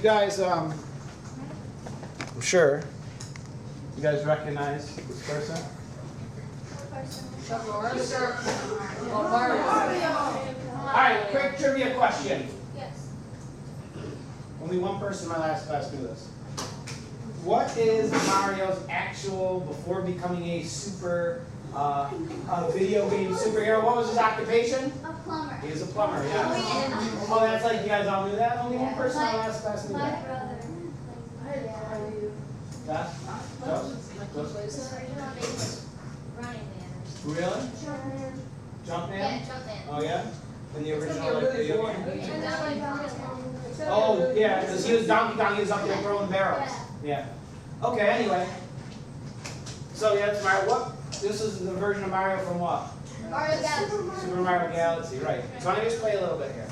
guys, I'm sure you guys recognize this person. All right, quick trivia question. Yes. Only one person in my last class knew this. What is Mario's actual, before becoming a video game superhero, what was his occupation? A plumber. He was a plumber, yeah. Oh, that's like you guys all knew that? Only one person in my last class knew My that. brother. Yeah? Running Man. Really? Jumpman? Yeah, Jumpman. Oh yeah? In the original like video game? And then like Oh yeah, because he was Donkey Kong, he was up there throwing barrels. Yeah. Okay, anyway. So yeah, it's Mario. What? This is the version of Mario from what? Mario Galaxy. Super Mario Galaxy, right. So I'm going to just play a little bit here.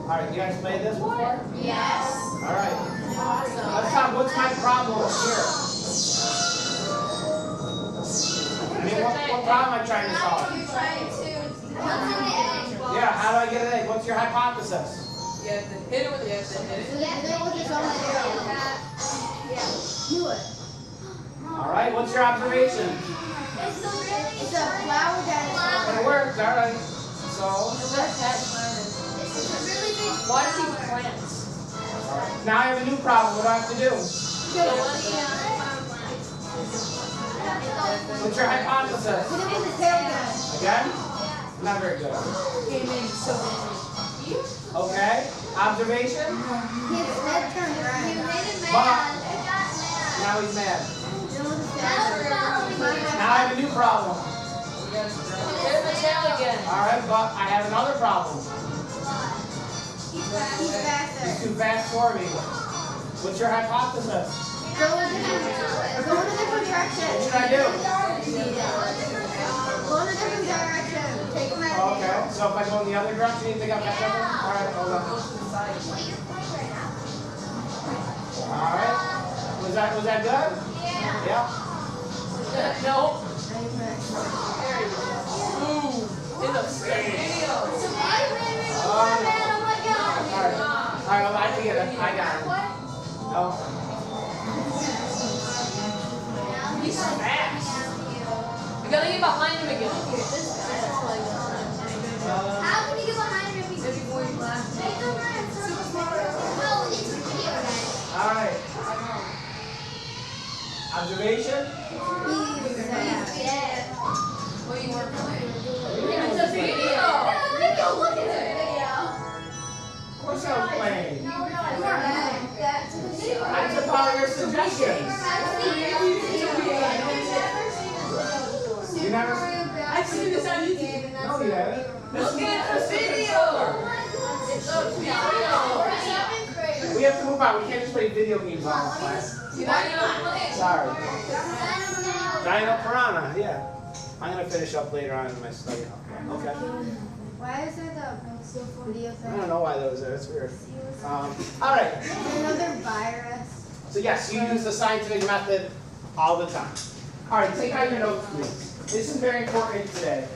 Alright, you guys played this before? Yes. Alright. Let's talk, what's my problem here? I mean, what problem am I trying to solve? You're trying to. What's an egg? Yeah, how do I get an egg? What's your hypothesis? You have to hit it with the egg, then hit it. Yeah, then with its own Yeah. Do it. Alright, what's your observation? It's a flower that It works, alright. So, is a really big. Why does he plants? now I have a new problem. What do I have to do? What's your hypothesis? Put it in the tail gun. Again? Not very good. Okay. Observation? His head turned red. He made it Bob. mad. It got mad. Now he's mad. Now Now I have a new problem. Hit the tail again. Alright, but I have another problem. He's He's faster. too fast for me. What's your hypothesis? Go in a different direction. What should I do? Go in a different direction. Take him out of Okay, so if I go in the other direction, you think I'll catch up? Alright, hold on. Alright. Was that good? Yeah. No. There you go. Ooh. In the video. Alright, well, I get it. I got it. No. He's fast. We gotta get behind him again. How can you get behind him if he's Make him run so well, it's a video game. Alright. Observation? Yeah. What do you want to play? It's a video. Go look at the video. Of course I was playing. No. I took all your suggestions. You never? I've seen this on YouTube. No, you haven't. Look at the video. It's a video. We have to move on. We can't just play video games all the class. Why not? Sorry. Dino Piranha, yeah. I'm going to finish up later on in my study hall. Okay. Why is there the video I thing? don't know why that was there. It's weird. All right. Another virus. So yes, you use the scientific method all the time. All right, take out your notes, please. This is very important today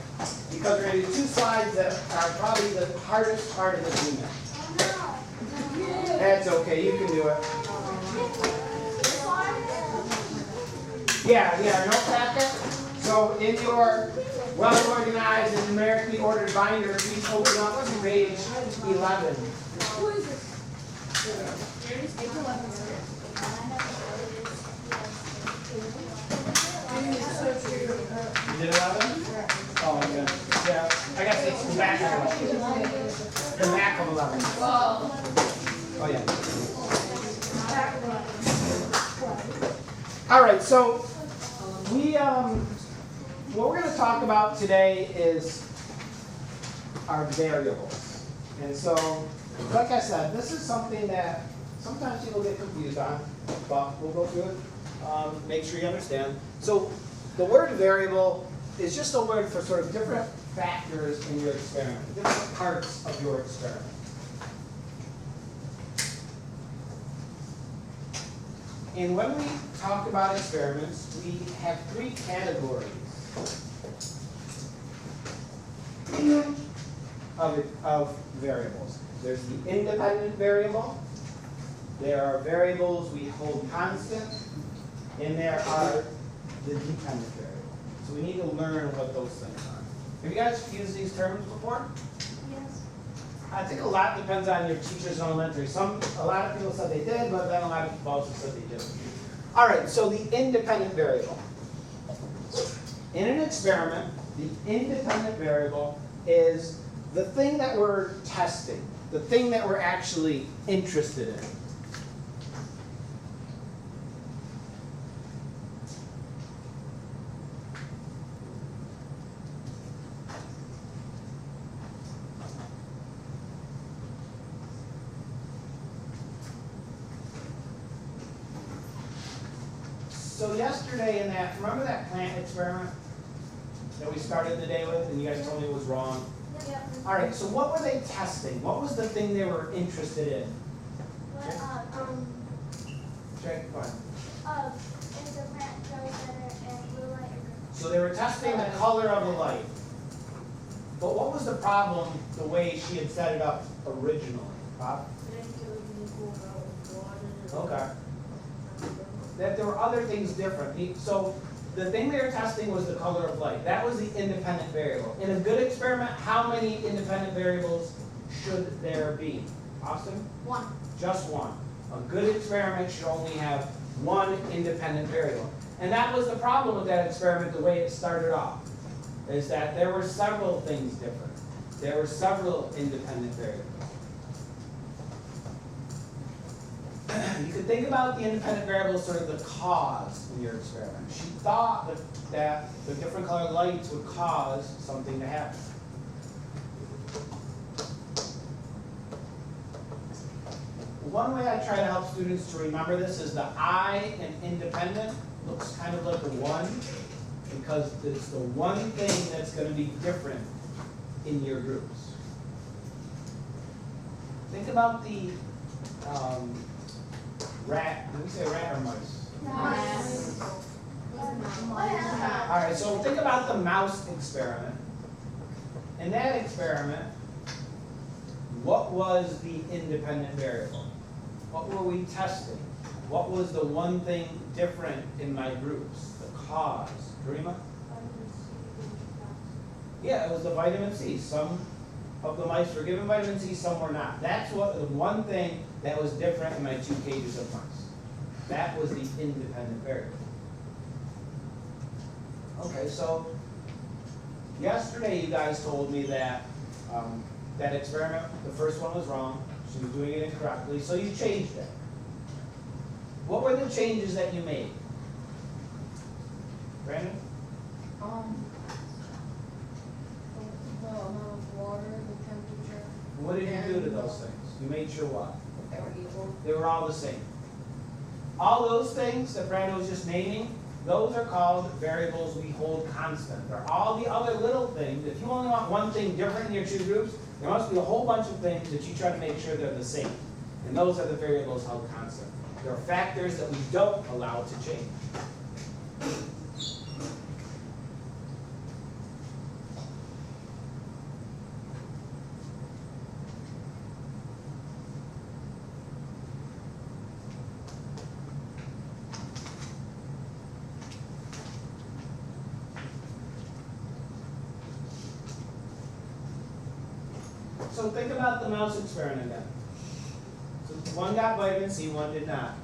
because we're going to do two slides that are probably the hardest part of this unit. That's okay. You can do it. Yeah, note packet. So in your well-organized and numerically ordered binder, please open up to page 11. You did 11? Oh, yeah. Yeah, I guess it's the back of 11. The back of 11. Oh, yeah. All right, so what we're going to talk about today is our variables. And so, like I said, this is something that sometimes people get confused on, but we'll go through it, make sure you understand. So, the word variable is just a word for sort of different factors in your experiment, different parts of your experiment. And when we talk about experiments, we have three categories of variables. There's the independent variable. There are variables we hold constant, and there are the dependent variable. So we need to learn what those things are. Have you guys used these terms before? Yes. I think a lot depends on your teachers in elementary. A lot of people said they did, but then a lot of people also said they didn't. All right, so the independent variable. In an experiment, the independent variable is the thing that we're testing, the thing that we're actually interested in. So yesterday in that, remember that plant experiment that we started the day with and you guys told me it was wrong? Yep. All right, so what were they testing? What was the thing they were interested in? Check, go ahead. Is the plant grows better and blue light or green? So they were testing the color of the light. But what was the problem the way she had set it up originally? Bob? Okay. That there were other things different. So the thing they were testing was the color of light. That was the independent variable. In a good experiment, how many independent variables should there be? Austin? One. Just one. A good experiment should only have one independent variable. And that was the problem with that experiment, the way it started off, is that there were several things different. There were several independent variables. You could think about the independent variable as sort of the cause in your experiment. She thought that the different colored lights would cause something to happen. One way I try to help students to remember this is the I in independent looks kind of like a 1 because it's the one thing that's going to be different in your groups. Think about the rat. Did we say rat or mice? Nice. All right, so think about the mouse experiment. In that experiment, what was the independent variable? What were we testing? What was the one thing different in my groups? The cause. Karima? Yeah, it was the vitamin C. Some of the mice were given vitamin C, some were not. That's what the one thing that was different in my 2 cages of mice. That was the independent variable. Okay, so yesterday you guys told me that that experiment, the first one was wrong. She was doing it incorrectly, so you changed it. What were the changes that you made? Brandon? The amount of water, the temperature, What did you do to those things? You made sure what? they were equal. They were all the same. All those things that Brandon was just naming, those are called variables we hold constant. They're all the other little things. If you only want one thing different in your 2 groups, there must be a whole bunch of things that you try to make sure they're the same. And those are the variables held constant. There are factors that we don't allow to change. So think about the mouse experiment then. So one got vitamin C, one did not.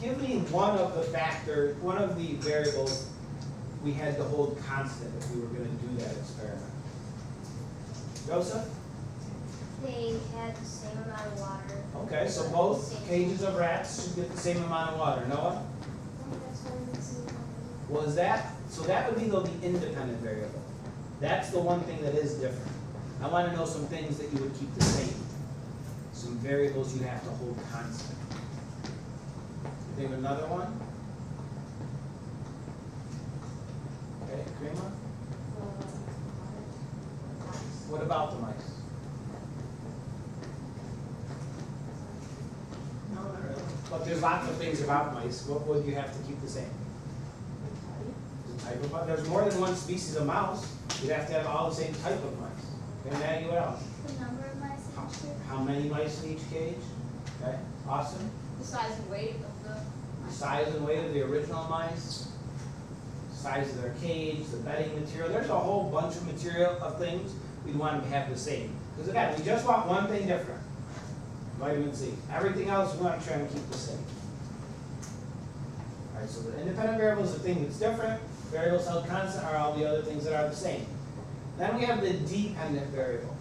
Give me one of the factors, one of the variables we had to hold constant if we were going to do that experiment. Joseph? They had the same amount of water. Okay, so both cages of rats should get the same amount of water. Noah? Was that, so that would be the independent variable. That's the one thing that is different. I want to know some things that you would keep the same. Some variables you have to hold constant. Think of another one? Okay, Karima? What about the mice? No, not really. But there's lots of things about mice. What would you have to keep the same? The type of, there's more than one species of mouse. You'd have to have all the same type of mice. Okay, Maggie, what else? The how many mice in each cage. Okay, awesome. The size and weight of The size and weight of the original mice, size of their cage, the bedding material. There's a whole bunch of material of things we want to have the same. Because again, we just want one thing different. Vitamin C. Everything else we want to try and keep the same. All right, so the independent variable is the thing that's different. Variables held constant are all the other things that are the same. Then we have the dependent variable.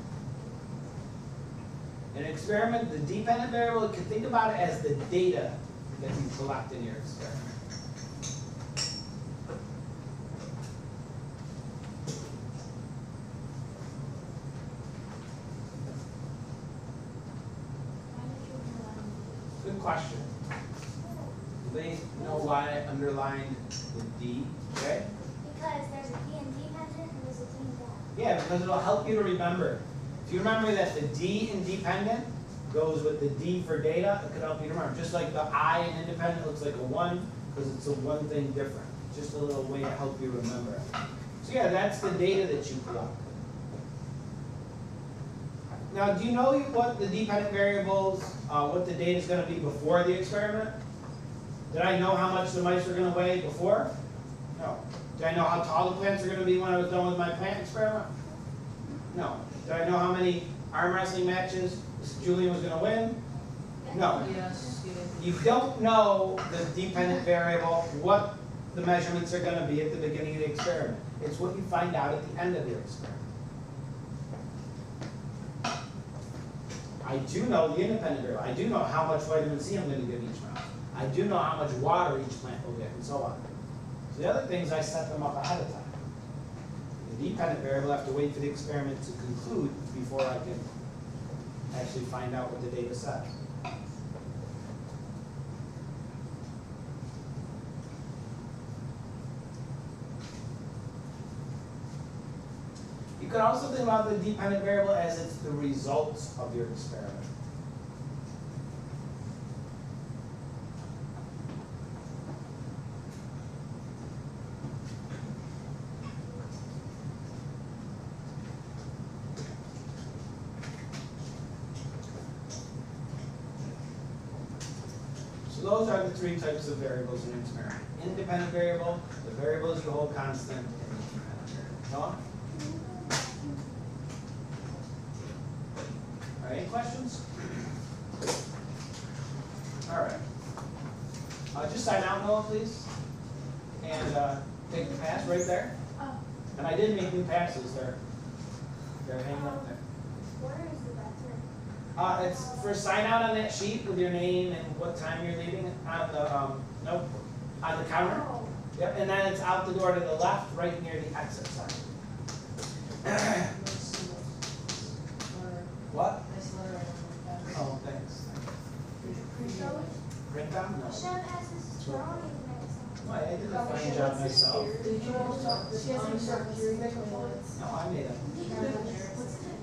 In an experiment, the dependent variable, you can think about it as the data that you collect in your experiment. Good question. Do they know why I underlined the D? Okay? Because there's a D in dependent and there's a D in dependent. Yeah, because it'll help you to remember. If you remember that the D in dependent goes with the D for data, it could help you to remember. Just like the I in independent looks like a 1, because it's a one thing different. Just a little way to help you remember it. So yeah, that's the data that you collect. Now, do you know what the dependent variables, what the data is going to be before the experiment? Did I know how much the mice were going to weigh before? No. Did I know how tall the plants were going to be when I was done with my plant experiment? No. Did I know how many arm wrestling matches Julian was going to win? No. Yes. You don't know the dependent variable, what the measurements are going to be at the beginning of the experiment. It's what you find out at the end of your experiment. I do know the independent variable. I do know how much vitamin C I'm going to give each mouse. I do know how much water each plant will get, and so on. So the other things, I set them up ahead of time. The dependent variable, I have to wait for the experiment to conclude before I can actually find out what the data says. You could also think about the dependent variable as it's the results of your experiment. So those are the three types of variables in an experiment. Independent variable, the variables you hold constant, and the dependent variable. Noah? All right, any questions? All right. Just sign out, Noah, please. And take the pass right there. Oh. And I did make new passes. They're hanging up there. Where is the bathroom? It's for sign out on that sheet with your name and what time you're leaving on the on the counter. Oh. Yep, and then it's out the door to the left, right near the exit sign. What? Oh, thanks. Print them? No. Chef has this drawing in there. No, I did a fine job myself. Did you No, I made them.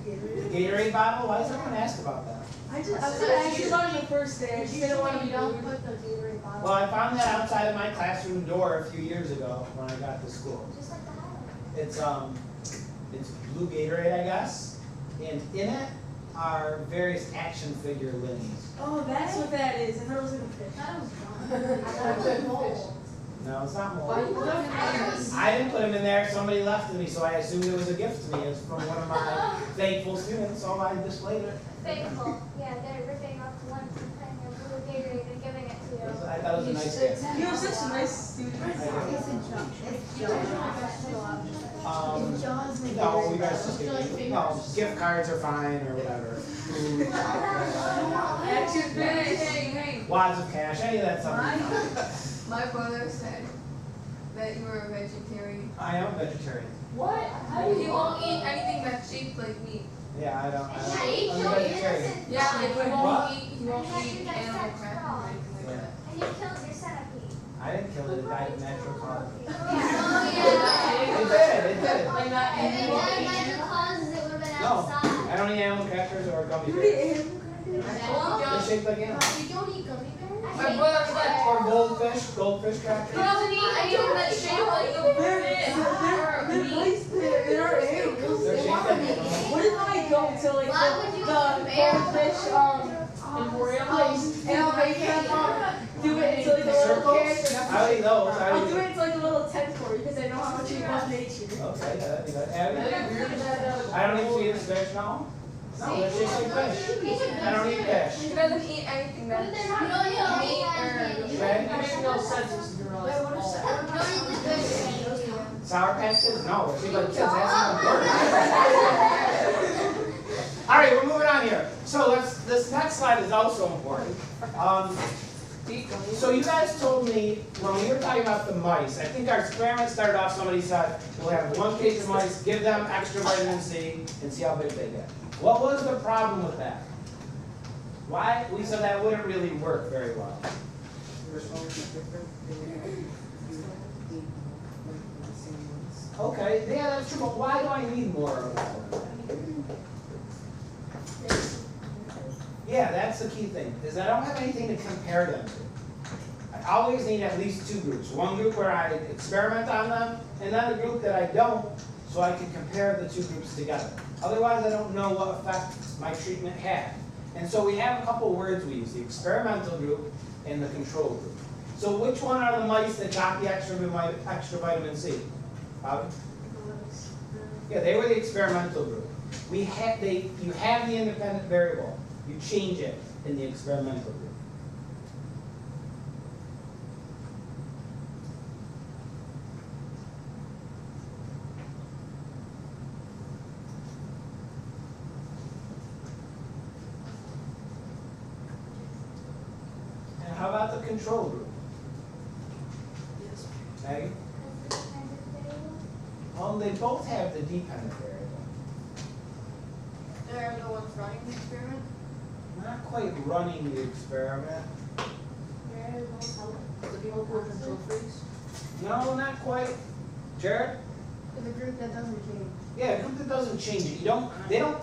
The Gatorade bottle? Why does everyone ask about that? I was she's on the first day. She didn't want to be Don't rude. put the Gatorade bottle. Well, I found that outside of my classroom door a few years ago when I got to school. Just like the highlight. It's blue Gatorade, I guess, and in it are various action figure lineys. Oh, that's what that is. I thought it was like a fish. That was fun. No, it's not Why mold. you put them in? I didn't put them in there. Somebody left them me, so I assumed it was a gift to me. It's from one of my thankful students, so I displayed it. Faithful. Yeah, they're ripping off the lunch and putting your blue Gatorade and giving it to you. I thought it was a nice gift. You were such a nice student. No, you guys just get no gift cards are fine or whatever. Food, chocolate, Action Hey, fish. hey, hey. wads of cash, any of that stuff. is fine. My brother said that you were a vegetarian. I am a vegetarian. What? How do He you won't eat anything that's shaped like meat. Yeah, I don't. Yeah, you I'm a killed vegetarian. innocent. Yeah, like he What? won't eat Yeah, you animal dissect crackers or frogs. anything like that. And you killed your centipede. I didn't kill it. It died of natural causes. Oh, yeah. It did. Like that If it animal died of eating. natural causes, it would have been No, outside. I don't eat animal crackers or gummy You bears. did animal crackers? They're shaped like animals. You don't eat gummy bears? My brother said. Or goldfish He crackers. doesn't eat anything that's shaped like a They're nice. They're animals. They're shaped like animals. What if I go to like Why would you the compare goldfish emporium. place and I'll make them do it into like a little Circles? can. I would eat those. I I'll would do eat it into like a little tent for you because I know how much you love nature. Okay, that'd be good. Abby? That'd be weird if that I don't eat Swedish fish, no? No, they're shaped like fish. I don't eat fish. He doesn't eat anything that's meat or Okay? it makes no sense if you realize. Sour Patch Kids? No, they're shaped like kids. That's not important. All right, we're moving on here. So this next slide is also important. So you guys told me when we were talking about the mice, I think our experiment started off, somebody said, we'll have 1 case of mice, give them extra vitamin C, and see how big they get. What was the problem with that? Why? We said that wouldn't really work very well. Okay, yeah, that's true, but why do I need more of that? Yeah, that's the key thing, is I don't have anything to compare them to. I always need at least 2 groups. One group where I experiment on them, and then a group that I don't, so I can compare the 2 groups together. Otherwise, I don't know what effect my treatment had. And so we have a couple words we use, the experimental group and the control group. So which one are the mice that got the extra vitamin C? Bobby? Yeah, they were the experimental group. You have the independent variable. You change it in the experimental group. And how about the control group? Maggie? They both have the dependent variable. They're the ones running the experiment. Not quite running the experiment. The people who are control freaks. No, not quite. Jared? The group that doesn't change. Yeah, a group that doesn't change it. They don't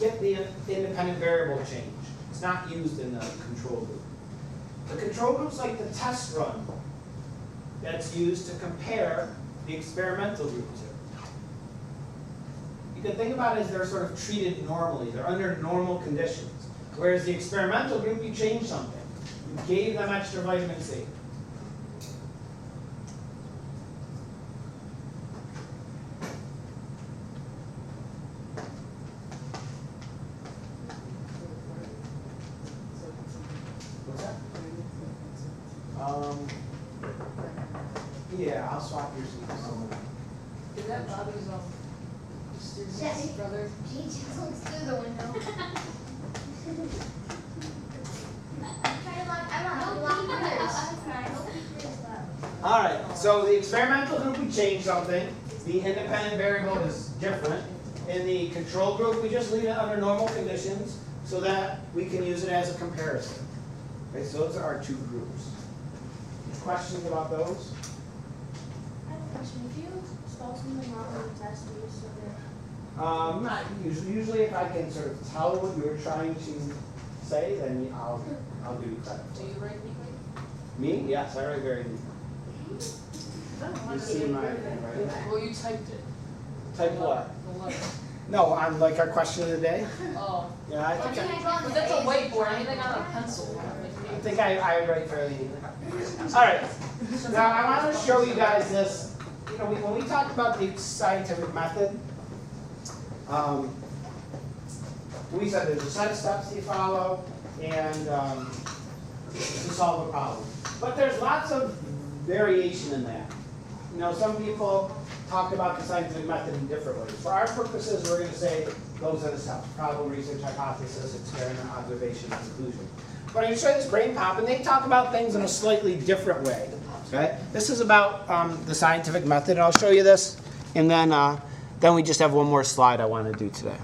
get the independent variable change. It's not used in the control group. The control group's like the test run that's used to compare the experimental group to. You can think about it as they're sort of treated normally. They're under normal conditions. Whereas the experimental group, you changed something. You gave them extra vitamin C. What's that? Yeah, I'll swap your seats. Is that Bobby's Yes. brother? He just looks through the window. All right, so the experimental group, we changed something. The independent variable is different. In the control group, we just leave it under normal conditions so that we can use it as a comparison. Okay, so those are our 2 groups. Questions about those? I have a question. If you spell something wrong on the test, do you still get Not usually. Usually, if I can sort of tell what you're trying to say, then I'll give you credit. Do you write neatly? Me? Yes, I write very neatly. You see my thing, right? Well, you typed it. Type what? The letter. No, on like our question of the day. Oh. Yeah, I think But that's a whiteboard. Anything on a pencil. I think I write fairly neatly. All right. Now I want to show you guys this. You know, when we talk about the scientific method, we said there's a set of steps you follow and to solve a problem. But there's lots of variation in that. You know, some people talk about the scientific method in different ways. For our purposes, we're going to say those are the steps: problem, research, hypothesis, experiment, observation, conclusion. But I'm going to show you this brain pop, and they talk about things in a slightly different way. Okay? This is about the scientific method, and I'll show you this, and then we just have one more slide I want to do today.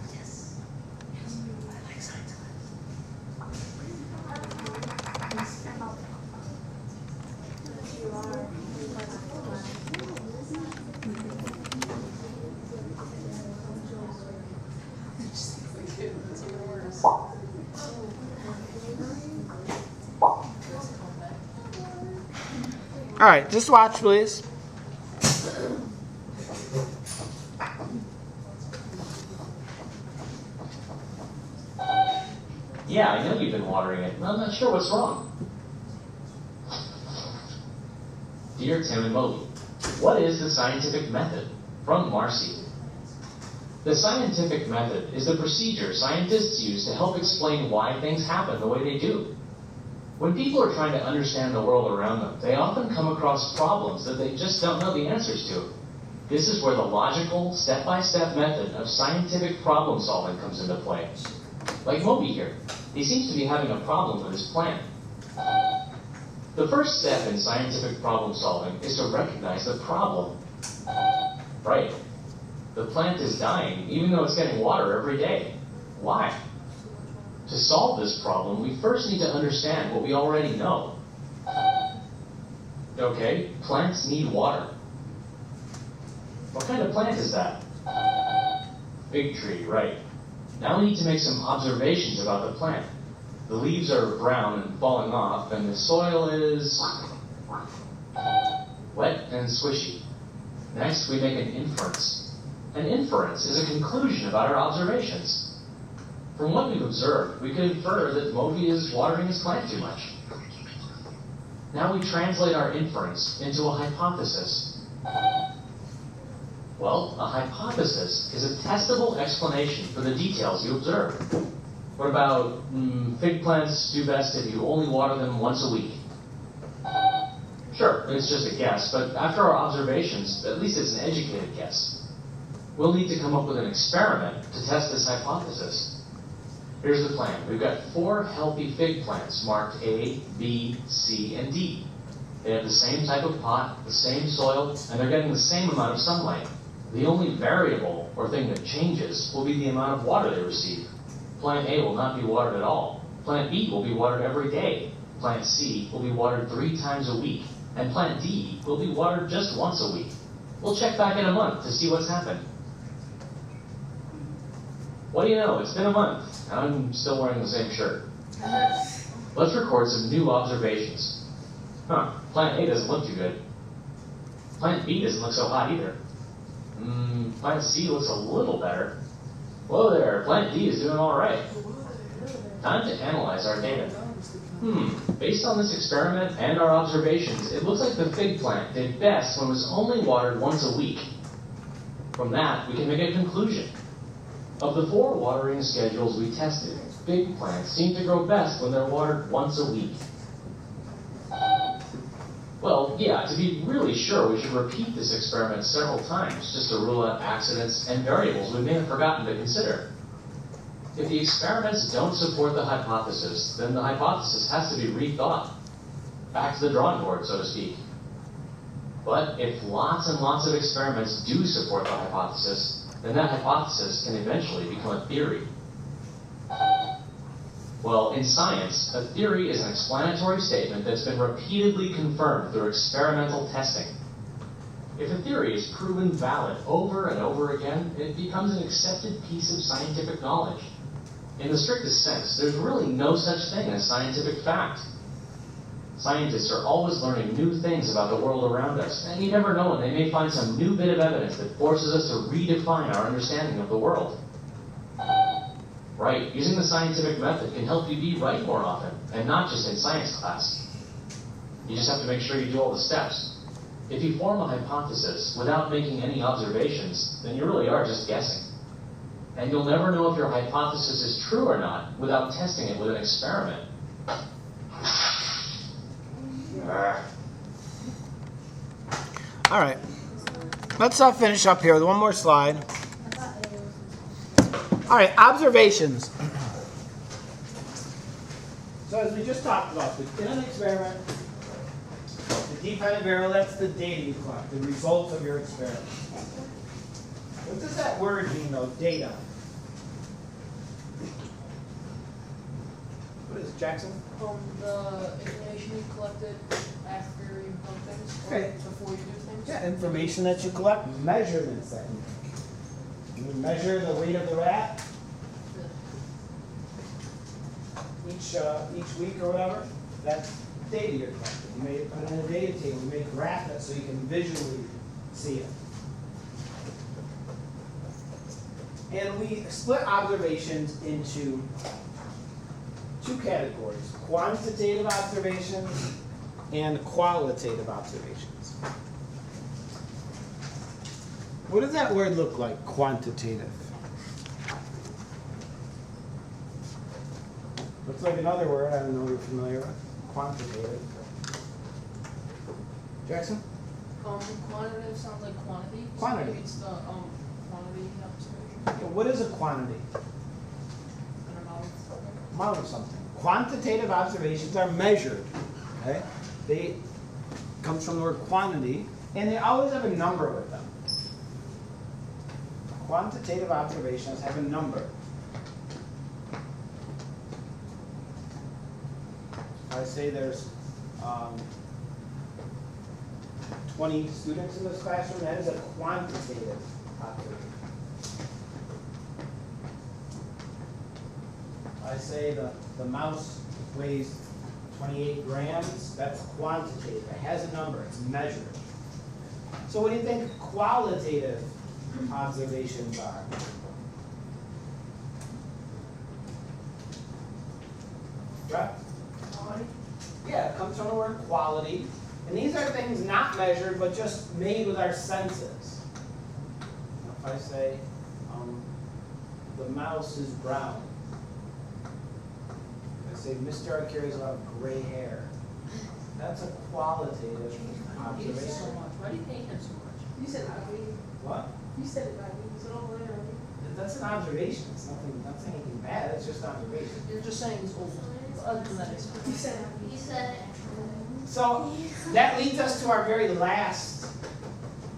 All right, just watch, please. Yeah, I know you've been watering it. I'm not sure what's wrong. Dear Tim and Moby, what is the scientific method? From Marcy. The scientific method is the procedure scientists use to help explain why things happen the way they do. When people are trying to understand the world around them, they often come across problems that they just don't know the answers to. This is where the logical, step-by-step method of scientific problem solving comes into play. Like Moby here, he seems to be having a problem with his plant. The first step in scientific problem solving is to recognize the problem. Right. The plant is dying even though it's getting water every day. Why? To solve this problem, we first need to understand what we already know. Okay, plants need water. What kind of plant is that? Fig tree, right. Now we need to make some observations about the plant. The leaves are brown and falling off, and the soil is wet and swishy. Next, we make an inference. An inference is a conclusion about our observations. From what we've observed, we can infer that Moby is watering his plant too much. Now we translate our inference into a hypothesis. Well, a hypothesis is a testable explanation for the details you observe. What about fig plants do best if you only water them once a week? Sure, it's just a guess, but after our observations, at least it's an educated guess. We'll need to come up with an experiment to test this hypothesis. Here's the plan. We've got 4 healthy fig plants marked A, B, C, and D. They have the same type of pot, the same soil, and they're getting the same amount of sunlight. The only variable, or thing that changes, will be the amount of water they receive. Plant A will not be watered at all. Plant B will be watered every day. Plant C will be watered 3 times a week. And plant D will be watered just once a week. We'll check back in a month to see what's happened. What do you know? It's been a month. I'm still wearing the same shirt. Let's record some new observations. Plant A doesn't look too good. Plant B doesn't look so hot either. Plant C looks a little better. Whoa there, plant D is doing all right. Time to analyze our data. Based on this experiment and our observations, it looks like the fig plant did best when it was only watered once a week. From that, we can make a conclusion. Of the 4 watering schedules we tested, fig plants seem to grow best when they're watered once a week. Well, yeah, to be really sure, we should repeat this experiment several times just to rule out accidents and variables we may have forgotten to consider. If the experiments don't support the hypothesis, then the hypothesis has to be rethought. Back to the drawing board, so to speak. But if lots and lots of experiments do support the hypothesis, then that hypothesis can eventually become a theory. Well, in science, a theory is an explanatory statement that's been repeatedly confirmed through experimental testing. If a theory is proven valid over and over again, it becomes an accepted piece of scientific knowledge. In the strictest sense, there's really no such thing as scientific fact. Scientists are always learning new things about the world around us, and you never know when they may find some new bit of evidence that forces us to redefine our understanding of the world. Right, using the scientific method can help you be right more often, and not just in science class. You just have to make sure you do all the steps. If you form a hypothesis without making any observations, then you really are just guessing. And you'll never know if your hypothesis is true or not without testing it with an experiment. All right, let's finish up here with one more slide. All right, observations. So as we just talked about, in an experiment, the dependent variable, that's the data you collect, the results of your experiment. What does that word mean, though, data? What is it, Jackson? The information you collected after you've done things, or Okay. before you do things. Yeah, information that you collect, measurements that you make. You measure the weight of the rat each week or whatever. That's data you're collecting. You may put it in a data table, you may graph it so you can visually see it. And we split observations into two categories: quantitative observations and qualitative observations. What does that word look like, quantitative? Looks like another word I don't know if you're familiar with. Quantitative. Jackson? Quantitative sounds like quantity. So Quantity. maybe it's the quantity observation. What is a quantity? I don't know. Amount of something. Quantitative observations are measured. Okay? They comes from the word quantity, and they always have a number with them. Quantitative observations have a number. I say there's 20 students in this classroom, that is a quantitative observation. I say the mouse weighs 28 grams, that's quantitative. It has a number, it's measured. So what do you think qualitative observations are? Right? Yeah, it comes from the word quality. And these are things not measured, but just made with our senses. If I say, the mouse is brown. If I say, Mr. Arcuri has a lot of gray hair. That's a qualitative observation. Why do you hate him so much? You said ugly. What? You said it ugly. So don't worry. That's an observation. It's nothing, not saying anything bad, it's just observation. You're just saying he's old. Other than that, it's You said ugly. You said it. So that leads us to our very last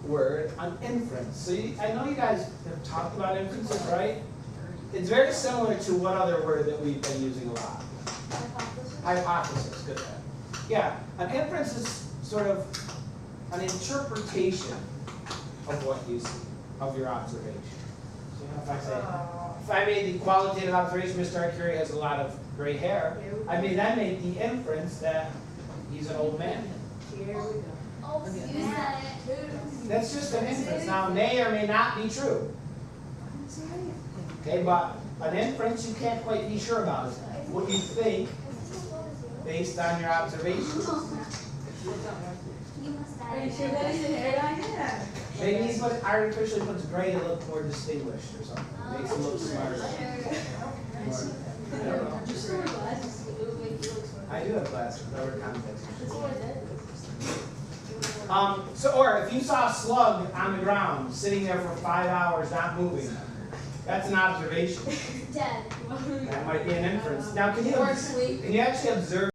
word, on inference. So I know you guys have talked about inferences, right? It's very similar to what other word that we've been using a lot? Hypothesis, good. Yeah, an inference is sort of an interpretation of what you see, of your observation. So you know, if I made the qualitative observation, Mr. Arcuri has a lot of gray hair, I may then make the inference that he's an old man. Here we go. Oh, you said it. That's just an inference. Now, may or may not be true. Okay, but an inference you can't quite be sure about is what you think based on your observations. Are you sure that is an hairline? Yeah. Maybe he's artificially puts gray to look more distinguished or something. Makes him look smarter. I don't know. Just wear glasses. It looks like you look smart. I do have glasses, but I wear contacts. That's what I did. So, or if you saw a slug on the ground sitting there for 5 hours not moving, that's an observation. Dead. That might be an inference. Now, can you Or sleep. actually observe